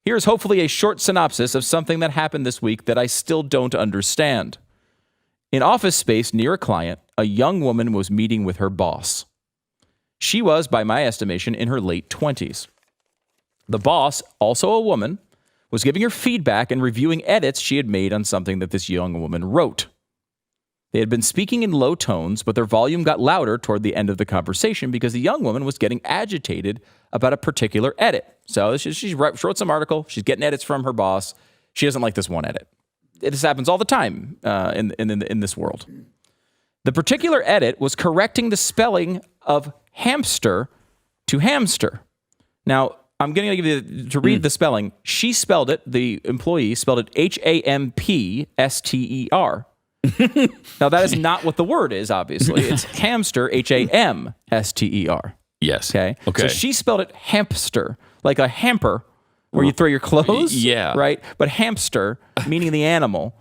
Here's hopefully a short synopsis of something that happened this week that I still don't understand. In office space near a client, a young woman was meeting with her boss. She was, by my estimation, in her late 20s. The boss, also a woman, was giving her feedback and reviewing edits she had made on something that this young woman wrote. They had been speaking in low tones, but their volume got louder toward the end of the conversation because the young woman was getting agitated about a particular edit. So she wrote some article. She's getting edits from her boss. She doesn't like this one edit. This happens all the time in this world. The particular edit was correcting the spelling of hamster to hamster. Now, I'm going to give you to read the spelling. She spelled it, the employee spelled it Hampster. Now, that is not what the word is, obviously. It's hamster, Hamster. Yes. Okay. So she spelled it hamster, like a hamper where you throw your clothes. Yeah. Right? But hamster, meaning the animal,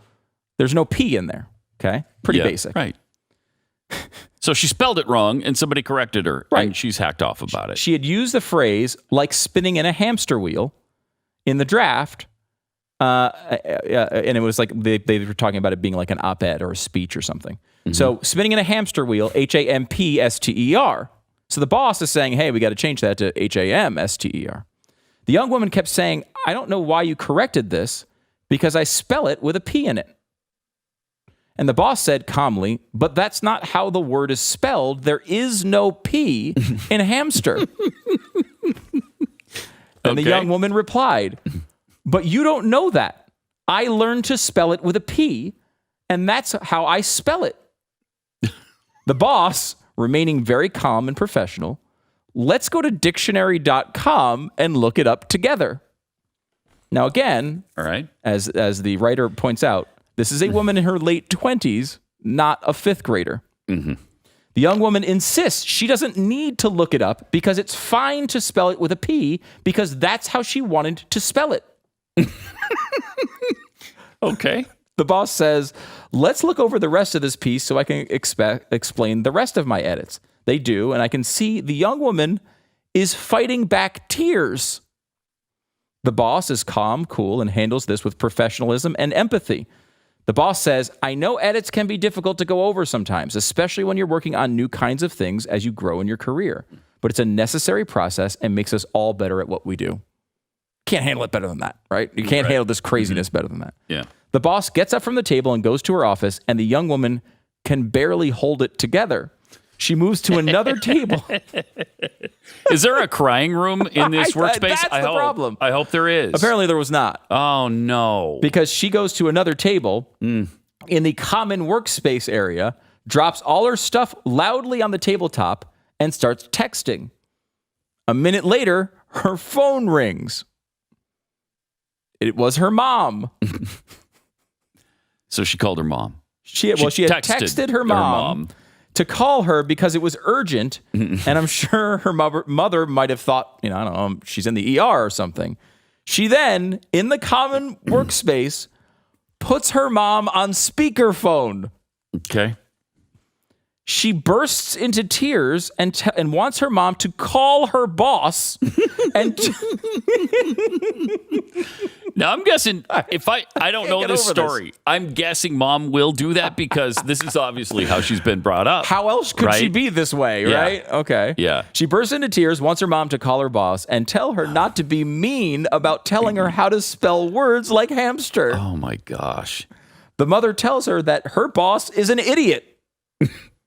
there's no P in there. Okay? Pretty basic. Right. So she spelled it wrong and somebody corrected her. Right. And she's hacked off about it. She had used the phrase like spinning in a hamster wheel in the draft. And it was like they were talking about it being like an op-ed or a speech or something. Mm-hmm. So spinning in a hamster wheel, Hampster. So the boss is saying, hey, we got to change that to Hamster. The young woman kept saying, I don't know why you corrected this because I spell it with a P in it. And the boss said calmly, but that's not how the word is spelled. There is no P in hamster. And the young woman replied, but you don't know that. I learned to spell it with a P, and that's how I spell it. The boss, remaining very calm and professional, let's go to dictionary.com and look it up together. Now, again, all right, as the writer points out, this is a woman in her late 20s, not a fifth grader. Mm-hmm. The young woman insists she doesn't need to look it up because it's fine to spell it with a P because that's how she wanted to spell it. Okay. The boss says, let's look over the rest of this piece so I can explain the rest of my edits. They do, and I can see the young woman is fighting back tears. The boss is calm, cool, and handles this with professionalism and empathy. The boss says, I know edits can be difficult to go over sometimes, especially when you're working on new kinds of things as you grow in your career. But it's a necessary process and makes us all better at what we do. Can't handle it better than that, right? You can't handle this craziness better than that. Yeah. The boss gets up from the table and goes to her office, and the young woman can barely hold it together. She moves to another table. Is there a crying room in this workspace? That's the problem. I hope there is. Apparently there was not. Oh, no. Because she goes to another table in the common workspace area, drops all her stuff loudly on the tabletop, and starts texting. A minute later, her phone rings. It was her mom. So she called her mom. She had texted her mom to call her because it was urgent, and I'm sure her mother might have thought, I don't know, she's in the ER or something. She then, in the common workspace, puts her mom on speakerphone. Okay. She bursts into tears and wants her mom to call her boss. Now, I'm guessing, if I don't know this story, I'm guessing mom will do that because this is obviously how she's been brought up. How else could she be this way, right? Okay. Yeah. She bursts into tears, wants her mom to call her boss and tell her not to be mean about telling her how to spell words like hamster. Oh, my gosh. The mother tells her that her boss is an idiot.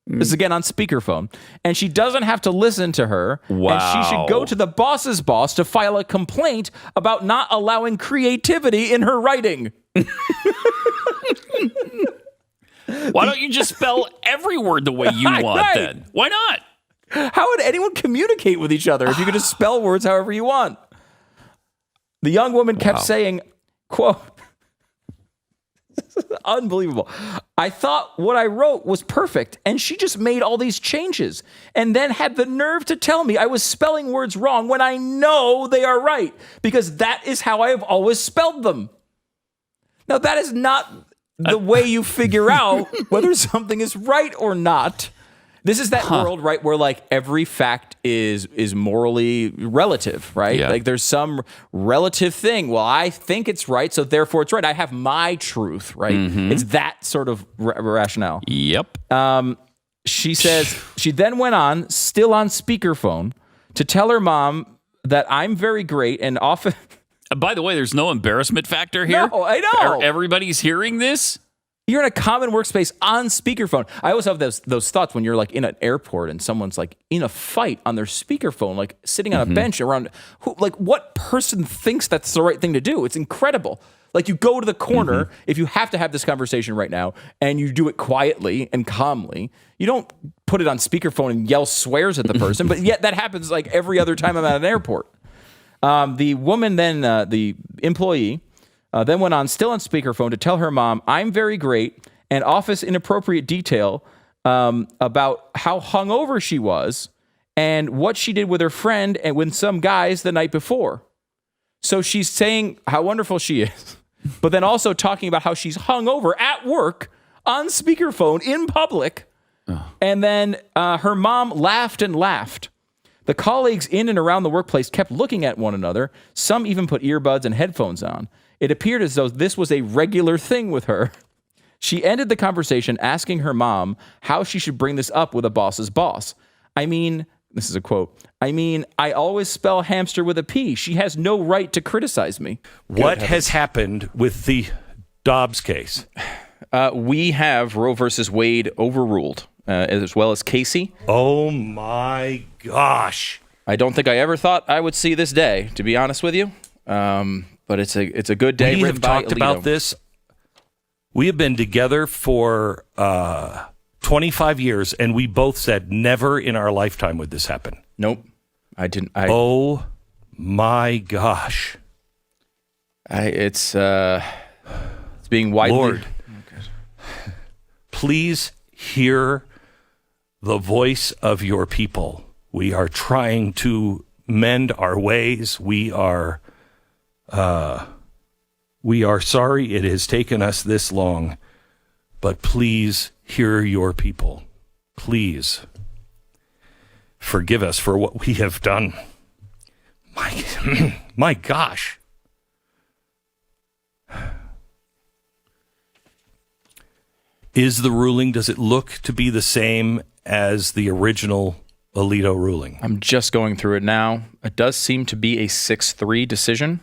This is again on speakerphone. And she doesn't have to listen to her. Wow. And she should go to the boss's boss to file a complaint about not allowing creativity in her writing. Why don't you just spell every word the way you want then? Why not? How would anyone communicate with each other if you could just spell words however you want? The young woman kept saying, quote, unbelievable. I thought what I wrote was perfect, and she just made all these changes and then had the nerve to tell me I was spelling words wrong when I know they are right, because that is how I have always spelled them. Now, that is not the way you figure out whether something is right or not. This is that world, right, where like every fact is morally relative, right? Yeah. Like there's some relative thing. Well, I think it's right, so therefore it's right. I have my truth, right? It's that sort of rationale. Yep. She says, she then went on, still on speakerphone, to tell her mom that I'm very great and often... By the way, there's no embarrassment factor here. No, I know. Everybody's hearing this. You're in a common workspace on speakerphone. I always have those thoughts when you're like in an airport and someone's like in a fight on their speakerphone, like sitting on a bench around. Like what person thinks that's the right thing to do? It's incredible. Like you go to the corner if you have to have this conversation right now, and you do it quietly and calmly. You don't put it on speakerphone and yell swears at the person, but yet that happens like every other time I'm at an airport. The woman then, the employee. Then went on, still on speakerphone, to tell her mom, I'm very great, and offers inappropriate detail about how hungover she was and what she did with her friend and with some guys the night before. So she's saying how wonderful she is, but then also talking about how she's hungover at work on speakerphone in public. And then her mom laughed and laughed. The colleagues in and around the workplace kept looking at one another. Some even put earbuds and headphones on. It appeared as though this was a regular thing with her. She ended the conversation asking her mom how she should bring this up with a boss's boss. I mean, this is a quote, I always spell hamster with a P. She has no right to criticize me. What has happened with the Dobbs case? We have Roe versus Wade overruled, as well as Casey. Oh, my gosh. I don't think I ever thought I would see this day, to be honest with you. But it's a good day. We have talked about this. We have been together for 25 years, and we both said never in our lifetime would this happen. Nope, I didn't. Oh my gosh! It's being widely. Lord, please hear the voice of your people. We are trying to mend our ways. We are sorry it has taken us this long, but please hear your people. Please forgive us for what we have done. My gosh. Is the ruling, does it look to be the same as the original Alito ruling? I'm just going through it now. It does seem to be a 6-3 decision.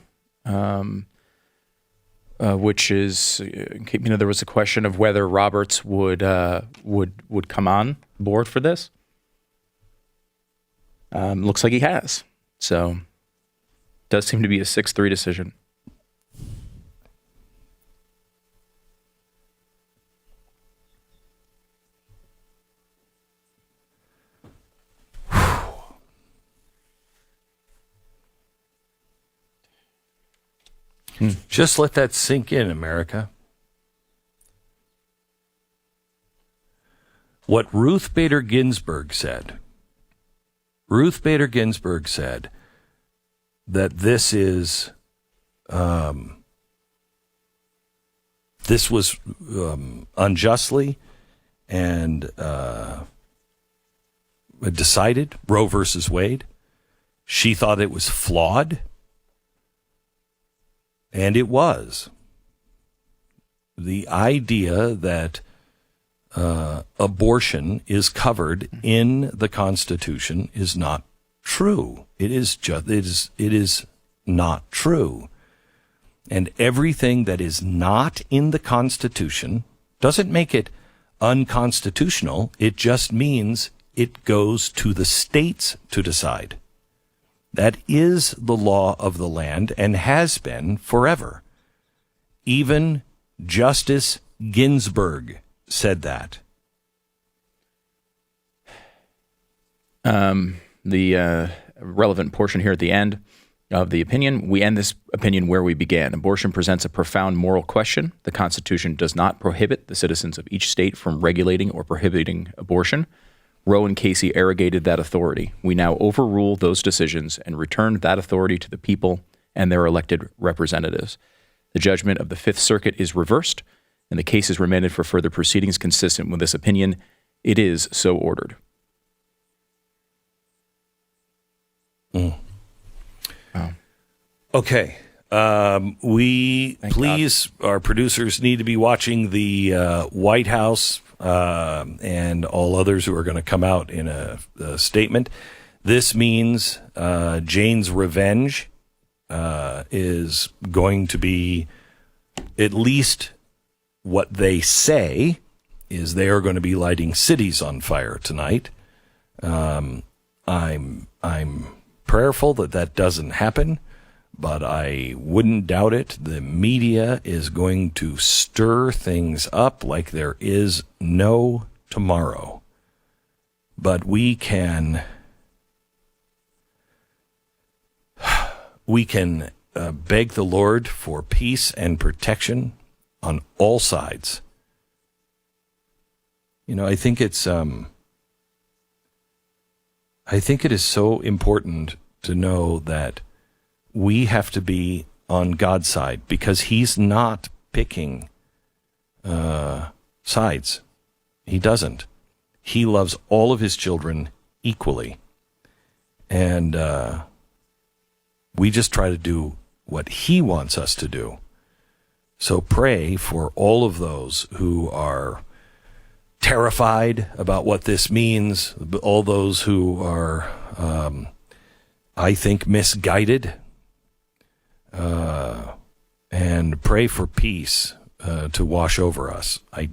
Which is, there was a question of whether Roberts would come on board for this. Looks like he has. So, does seem to be a 6-3 decision. Just let that sink in, America. What Ruth Bader Ginsburg said. Ruth Bader Ginsburg said that this was unjustly and decided, Roe versus Wade. She thought it was flawed. And it was. The idea that abortion is covered in the Constitution is not true. It is not true. And everything that is not in the Constitution doesn't make it unconstitutional. It just means it goes to the states to decide. That is the law of the land and has been forever. Even Justice Ginsburg said that. The relevant portion here at the end of the opinion, we end this opinion where we began. Abortion presents a profound moral question. The Constitution does not prohibit the citizens of each state from regulating or prohibiting abortion. Roe and Casey arrogated that authority. We now overrule those decisions and return that authority to the people and their elected representatives. The judgment of the Fifth Circuit is reversed, and the case is remanded for further proceedings consistent with this opinion. It is so ordered. Okay. Our producers need to be watching the White House and all others who are going to come out in a statement. This means Jane's revenge is going to be, at least what they say, is they are going to be lighting cities on fire tonight. I'm prayerful that doesn't happen, but I wouldn't doubt it. The media is going to stir things up like there is no tomorrow. But we can beg the Lord for peace and protection on all sides. You know, I think it is so important to know that we have to be on God's side, because he's not picking sides. He doesn't. He loves all of his children equally. And we just try to do what he wants us to do. So pray for all of those who are terrified about what this means, all those who are, I think, misguided, and pray for peace to wash over us. I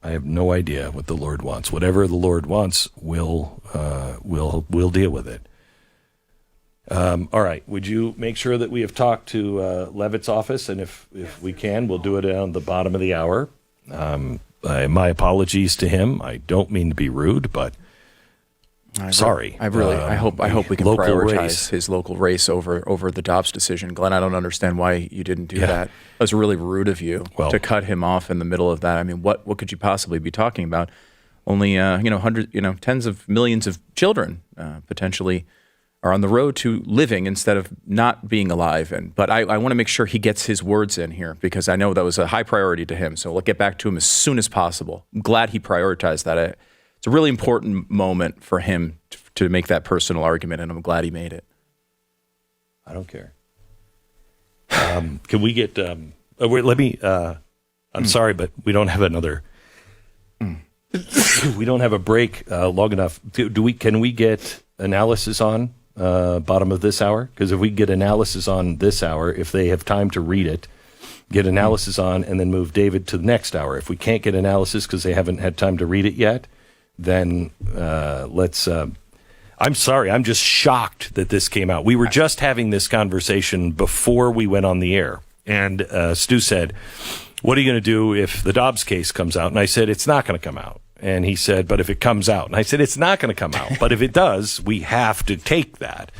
have no idea what the Lord wants. Whatever the Lord wants, we'll deal with it. All right. Would you make sure that we have talked to Levitt's office, and if we can, we'll do it on the bottom of the hour. My apologies to him. I don't mean to be rude, but sorry. I hope we can prioritize his local race over the Dobbs decision. Glenn, I don't understand why you didn't do that. It was really rude of you to cut him off in the middle of that. I mean, what could you possibly be talking about? Only tens of millions of children potentially are on the road to living instead of not being alive. But I want to make sure he gets his words in here, because I know that was a high priority to him. So we'll get back to him as soon as possible. I'm glad he prioritized that. It's a really important moment for him to make that personal argument, and I'm glad he made it. I don't care. Can we get? I'm sorry, but we don't have another. We don't have a break long enough. Can we get analysis on bottom of this hour? Because if we get analysis on this hour, if they have time to read it, get analysis on, and then move David to the next hour. If we can't get analysis because they haven't had time to read it yet, then let's. I'm sorry. I'm just shocked that this came out. We were just having this conversation before we went on the air, and Stu said, "What are you going to do if the Dobbs case comes out?" And I said, "It's not going to come out." And he said, "But if it comes out," and I said, "It's not going to come out, but if it does, we have to take that."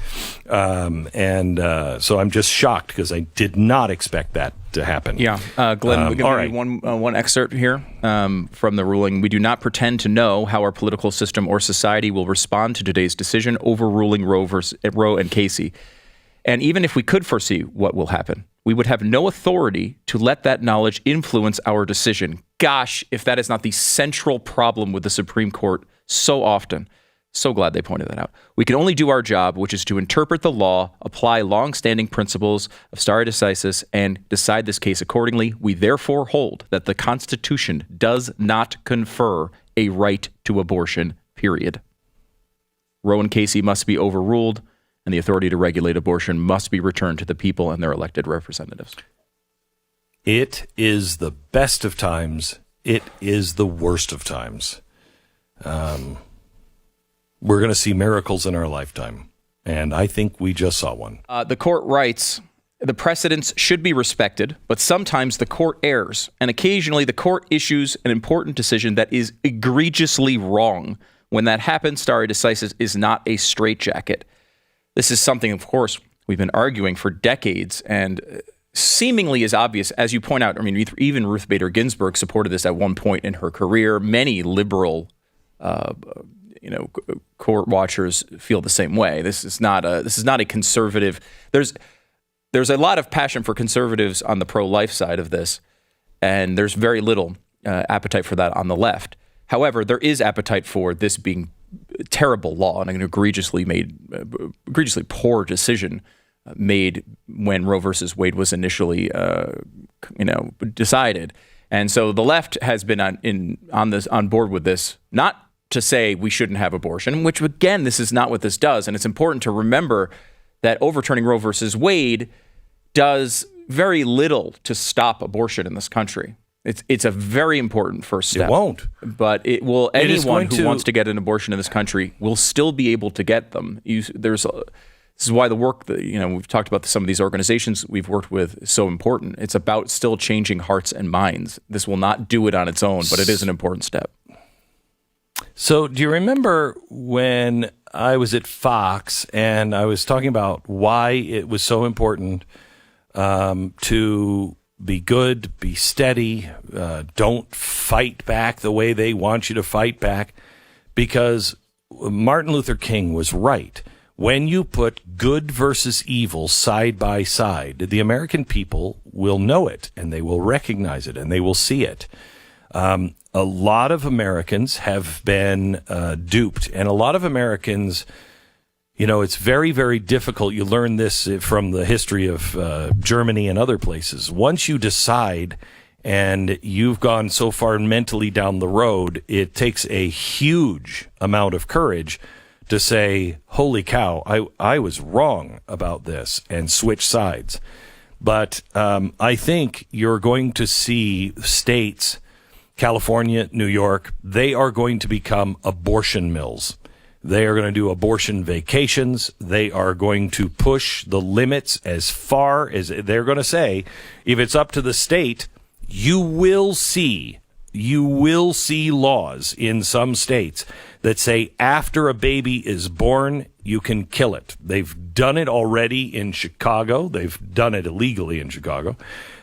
So I'm just shocked because I did not expect that to happen. Yeah, Glenn, we're going to read one excerpt here from the ruling. "We do not pretend to know how our political system or society will respond to today's decision overruling Roe and Casey. And even if we could foresee what will happen, we would have no authority to let that knowledge influence our decision." Gosh, if that is not the central problem with the Supreme Court so often. So glad they pointed that out. "We can only do our job, which is to interpret the law, apply long-standing principles of stare decisis, and decide this case accordingly. We therefore hold that the Constitution does not confer a right to abortion, period. Roe and Casey must be overruled, and the authority to regulate abortion must be returned to the people and their elected representatives." It is the best of times. It is the worst of times. We're going to see miracles in our lifetime, and I think we just saw one. The court writes, "The precedents should be respected, but sometimes the court errs, and occasionally the court issues an important decision that is egregiously wrong. When that happens, stare decisis is not a straitjacket." This is something, of course, we've been arguing for decades, and seemingly is obvious, as you point out. I mean, even Ruth Bader Ginsburg supported this at one point in her career. Many liberal, court watchers feel the same way. This is not a conservative. There's a lot of passion for conservatives on the pro-life side of this, and there's very little appetite for that on the left. However, there is appetite for this being terrible law and an egregiously poor decision made when Roe versus Wade was initially, decided. And so the left has been on board with this, not to say we shouldn't have abortion, which again, this is not what this does. And it's important to remember that overturning Roe versus Wade does very little to stop abortion in this country. It's a very important first step. It won't. But it will. Anyone who wants to get an abortion in this country will still be able to get them. This is why the work that, we've talked about some of these organizations we've worked with is so important. It's about still changing hearts and minds. This will not do it on its own, but it is an important step. So do you remember when I was at Fox and I was talking about why it was so important to be good, be steady, don't fight back the way they want you to fight back? Because Martin Luther King was right. When you put good versus evil side by side, the American people will know it, and they will recognize it, and they will see it. A lot of Americans have been duped, and a lot of Americans, it's very, very difficult. You learn this from the history of Germany and other places. Once you decide and you've gone so far mentally down the road, it takes a huge amount of courage to say, holy cow, I was wrong about this, and switch sides. But I think you're going to see states, California, New York, they are going to become abortion mills. They are going to do abortion vacations. They are going to push the limits as far as they're going to say, if it's up to the state, you will see laws in some states that say after a baby is born, you can kill it. They've done it already in Chicago. They've done it illegally in Chicago.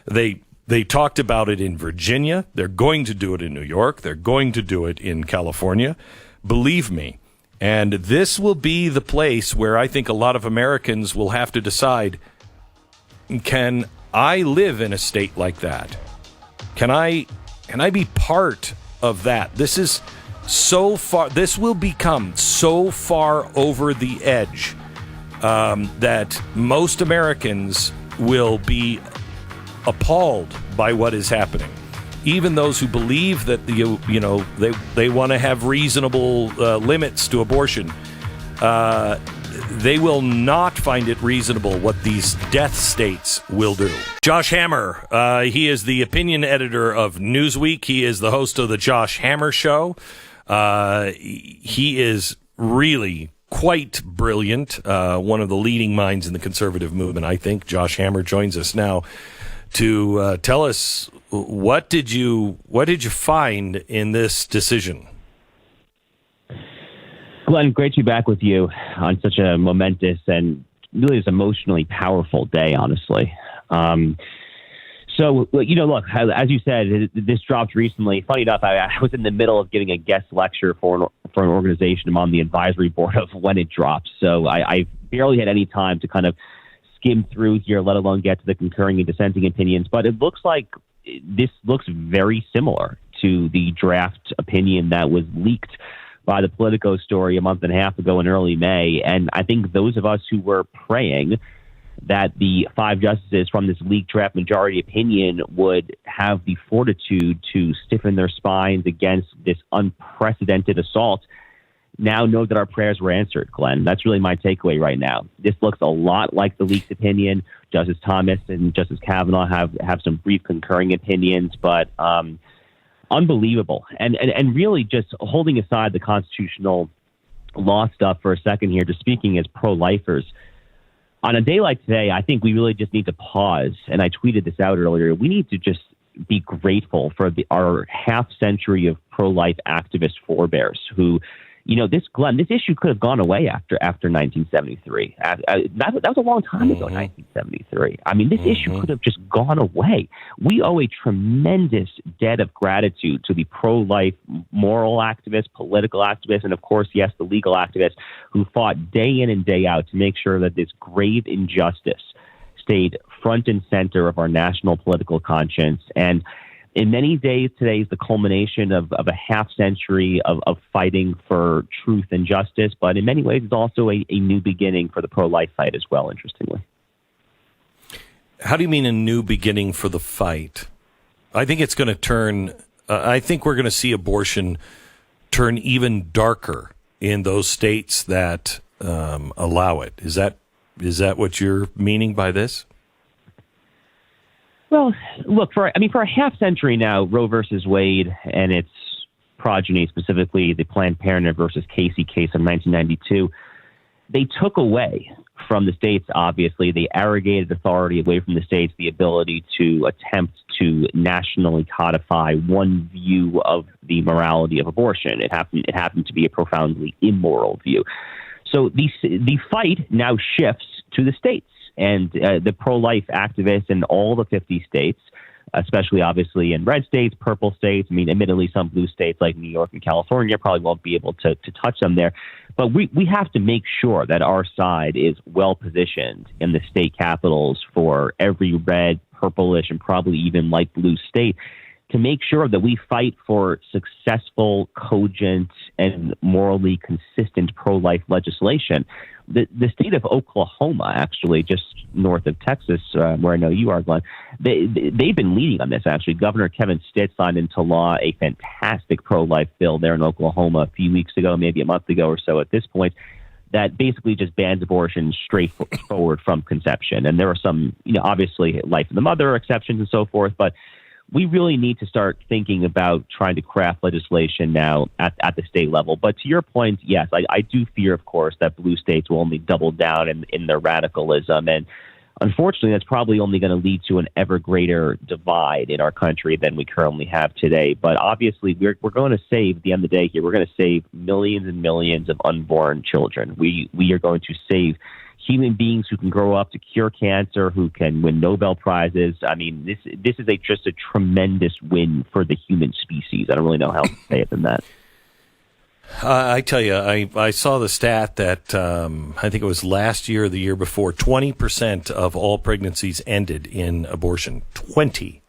They talked about it in Virginia. They're going to do it in New York. They're going to do it in California. Believe me. And this will be the place where I think a lot of Americans will have to decide, can I live in a state like that? Can I be part of that? This is so far, this will become so far over the edge that most Americans will be appalled by what is happening. Even those who believe that they want to have reasonable limits to abortion, they will not find it reasonable what these death states will do. Josh Hammer, he is the opinion editor of Newsweek. He is the host of the Josh Hammer Show. He is really quite brilliant, one of the leading minds in the conservative movement, I think. Josh Hammer joins us now to tell us, what did you find in this decision? Glenn, great to be back with you on such a momentous and really is emotionally powerful day, honestly. So, look, as you said, this dropped recently. Funny enough, I was in the middle of giving a guest lecture for an organization. I'm on the advisory board of when it drops. So I barely had any time to kind of skim through here, let alone get to the concurring and dissenting opinions. But it looks like this looks very similar to the draft opinion that was leaked by the Politico story a month and a half ago in early May. And I think those of us who were praying that the 5 justices from this leaked draft majority opinion would have the fortitude to stiffen their spines against this unprecedented assault now know that our prayers were answered, Glenn. That's really my takeaway right now. This looks a lot like the leaked opinion. Justice Thomas and Justice Kavanaugh have some brief concurring opinions, but unbelievable. And really just holding aside the constitutional law stuff for a second here, just speaking as pro-lifers, on a day like today, I think we really just need to pause. And I tweeted this out earlier. We need to just be grateful for our half century of pro-life activist forebears who, this issue could have gone away after 1973. That was a long time ago, 1973. I mean, this issue could have just gone away. We owe a tremendous debt of gratitude to the pro-life moral activists, political activists, and of course, yes, the legal activists who fought day in and day out to make sure that this grave injustice stayed front and center of our national political conscience. And in many days, today is the culmination of a half century of fighting for truth and justice. But in many ways, it's also a new beginning for the pro-life fight as well, interestingly. How do you mean a new beginning for the fight? I think it's going to turn, I think we're going to see abortion turn even darker in those states that allow it. Is that what you're meaning by this? Well, look, for a half century now, Roe versus Wade and its progeny, specifically the Planned Parenthood versus Casey case of 1992, they took away from the states, obviously. They arrogated authority away from the states, the ability to attempt to nationally codify one view of the morality of abortion. It happened to be a profoundly immoral view. So the fight now shifts to the states. And the pro-life activists in all the 50 states, especially obviously in red states, purple states, I mean, admittedly, some blue states like New York and California probably won't be able to touch them there. But we have to make sure that our side is well positioned in the state capitals for every red, purplish, and probably even light blue state to make sure that we fight for successful, cogent, and morally consistent pro-life legislation. The state of Oklahoma, actually, just north of Texas, where I know you are, Glenn, they've been leading on this, actually. Governor Kevin Stitt signed into law a fantastic pro-life bill there in Oklahoma a few weeks ago, maybe a month ago or so at this point, that basically just bans abortion straightforward from conception. And there are some, obviously life of the mother exceptions and so forth, but we really need to start thinking about trying to craft legislation now at the state level. But to your point, yes, I do fear, of course, that blue states will only double down in their radicalism. And unfortunately, that's probably only going to lead to an ever greater divide in our country than we currently have today. But obviously, we're going to save, at the end of the day here, we're going to save millions and millions of unborn children. We are going to save human beings who can grow up to cure cancer, who can win Nobel Prizes. I mean, this is just a tremendous win for the human species. I don't really know how to say it than that. I tell you, I saw the stat that I think it was last year or the year before, 20% of all pregnancies ended in abortion. 20%.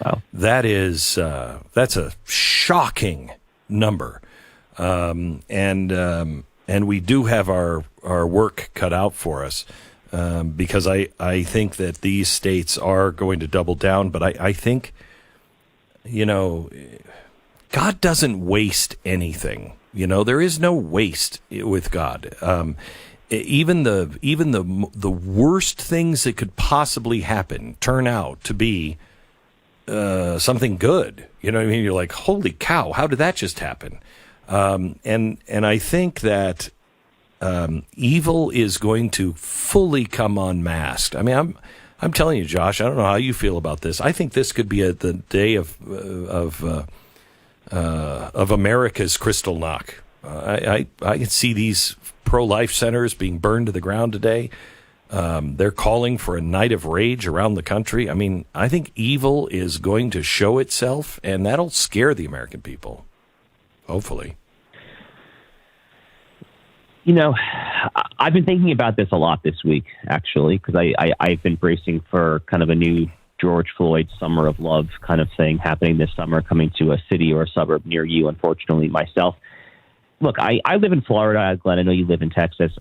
Wow. That's a shocking number. And we do have our work cut out for us because I think that these states are going to double down. But I think, God doesn't waste anything. There is no waste with God. Even the worst things that could possibly happen turn out to be something good. You know what I mean? You're like, holy cow, how did that just happen? And I think that evil is going to fully come unmasked. I mean, I'm telling you, Josh, I don't know how you feel about this. I think this could be the day of America's Kristallnacht. I can see these pro-life centers being burned to the ground today. They're calling for a night of rage around the country. I mean, I think evil is going to show itself, and that'll scare the American people. Hopefully. I've been thinking about this a lot this week, actually, because I've been bracing for kind of a new George Floyd Summer of Love kind of thing happening this summer, coming to a city or a suburb near you, unfortunately, myself. Look, I live in Florida, Glenn. I know you live in Texas.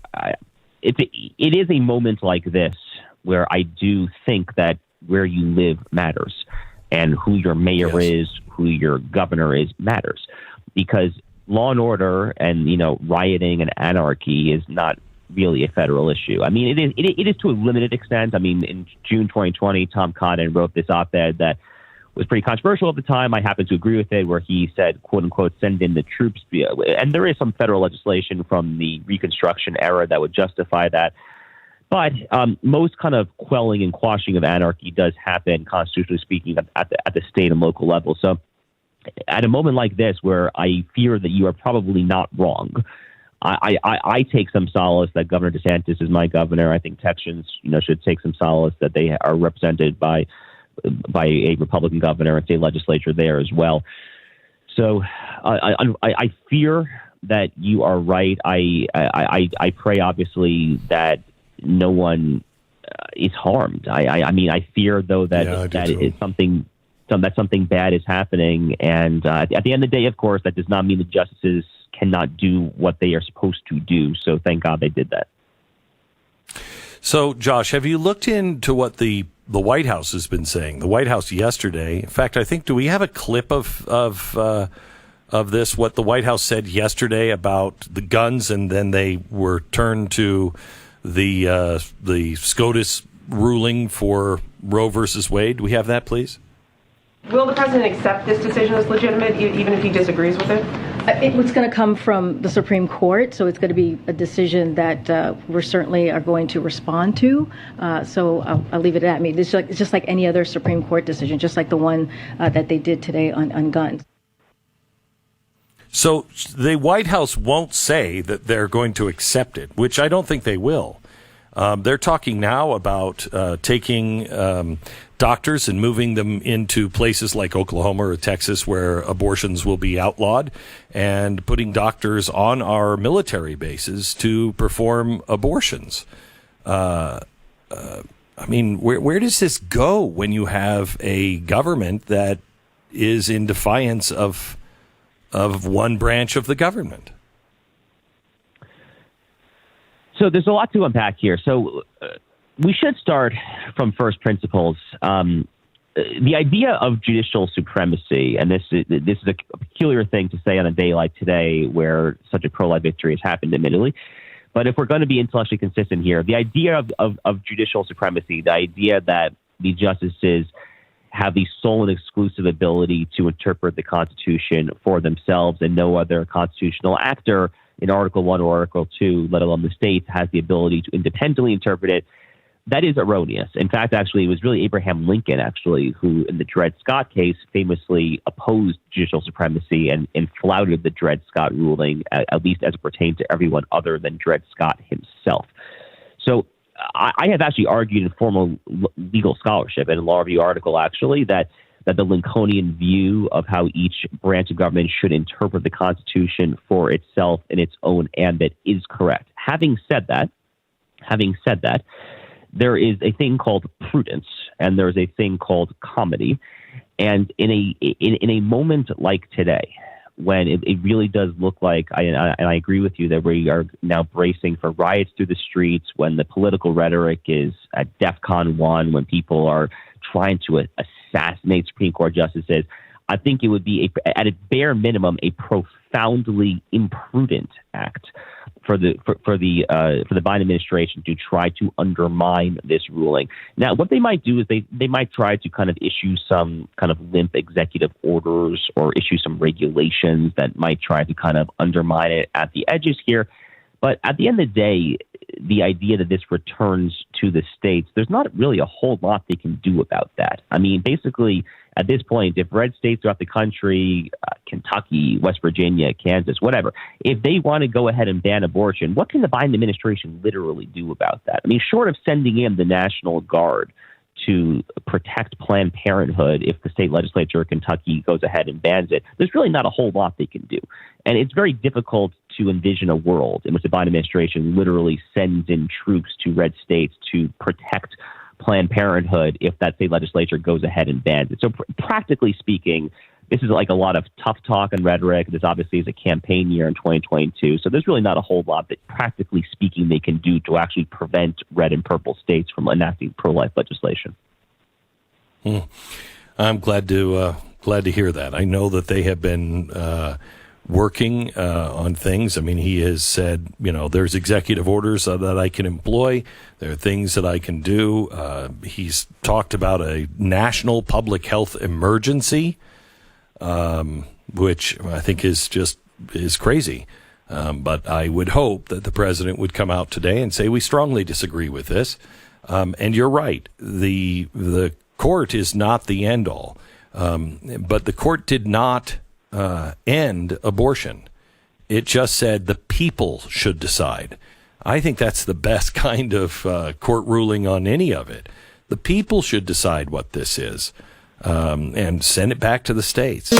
It is a moment like this where I do think that where you live matters, and who your mayor is, who your governor is, matters. Because law and order and, rioting and anarchy is not really a federal issue. I mean, it is to a limited extent. I mean, in June 2020, Tom Cotton wrote this op-ed that was pretty controversial at the time. I happen to agree with it, where he said, quote unquote, send in the troops. And there is some federal legislation from the Reconstruction era that would justify that. But most kind of quelling and quashing of anarchy does happen, constitutionally speaking, at the state and local level. So at a moment like this, where I fear that you are probably not wrong, I take some solace that Governor DeSantis is my governor. I think Texans, should take some solace that they are represented by a Republican governor and state legislature there as well. So I fear that you are right. I pray, obviously, that no one is harmed. I mean, I fear, though, that is something that something bad is happening. And at the end of the day, of course, that does not mean the justices cannot do what they are supposed to do. So thank God they did that. So, Josh, have you looked into what the White House has been saying? The White House yesterday, in fact, I think, do we have a clip of this, what the White House said yesterday about the guns, and then they were turned to the SCOTUS ruling for Roe versus Wade? Do we have that, please? Will the president accept this decision as legitimate, even if he disagrees with it? It's going to come from the Supreme Court, so it's going to be a decision that we certainly are going to respond to. So I'll leave it at that. I mean, it's just like any other Supreme Court decision, just like the one that they did today on guns. So the White House won't say that they're going to accept it, which I don't think they will. They're talking now about taking doctors and moving them into places like Oklahoma or Texas where abortions will be outlawed, and putting doctors on our military bases to perform abortions. I mean, where does this go when you have a government that is in defiance of one branch of the government? So there's a lot to unpack here. So we should start from first principles. The idea of judicial supremacy, and this is a peculiar thing to say on a day like today where such a pro-life victory has happened, admittedly. But if we're going to be intellectually consistent here, the idea of judicial supremacy, the idea that the justices have the sole and exclusive ability to interpret the Constitution for themselves, and no other constitutional actor in Article 1 or Article 2, let alone the states, has the ability to independently interpret it, that is erroneous. In fact, actually, it was really Abraham Lincoln, actually, who in the Dred Scott case famously opposed judicial supremacy and flouted the Dred Scott ruling, at least as it pertained to everyone other than Dred Scott himself. So I have actually argued in formal legal scholarship and a law review article, actually, that the Lincolnian view of how each branch of government should interpret the Constitution for itself in its own ambit is correct. Having said that, there is a thing called prudence and there is a thing called comedy. And in a moment like today, when it really does look like, and I agree with you, that we are now bracing for riots through the streets, when the political rhetoric is at DEFCON 1, when people are trying to assassinate Supreme Court justices, I think it would be, at a bare minimum, a profoundly imprudent act for the Biden administration to try to undermine this ruling. Now, what they might do is they might try to kind of issue some kind of limp executive orders or issue some regulations that might try to kind of undermine it at the edges here. But at the end of the day, the idea that this returns to the states, there's not really a whole lot they can do about that. I mean, basically, at this point, if red states throughout the country, Kentucky, West Virginia, Kansas, whatever, if they want to go ahead and ban abortion, what can the Biden administration literally do about that? I mean, short of sending in the National Guard to protect Planned Parenthood if the state legislature of Kentucky goes ahead and bans it, there's really not a whole lot they can do. And it's very difficult to envision a world in which the Biden administration literally sends in troops to red states to protect Planned Parenthood if that state legislature goes ahead and bans it. So practically speaking, this is like a lot of tough talk and rhetoric. This obviously is a campaign year in 2022. So there's really not a whole lot that, practically speaking, they can do to actually prevent red and purple states from enacting pro-life legislation. I'm glad to hear that. I know that they have been working on things. I mean, he has said, there's executive orders that I can employ. There are things that I can do. He's talked about a national public health emergency, which I think is crazy. But I would hope that the president would come out today and say, we strongly disagree with this. And you're right. The court is not the end all. But the court did not end abortion. It just said the people should decide. I think that's the best kind of court ruling on any of it. The people should decide what this is and send it back to the states.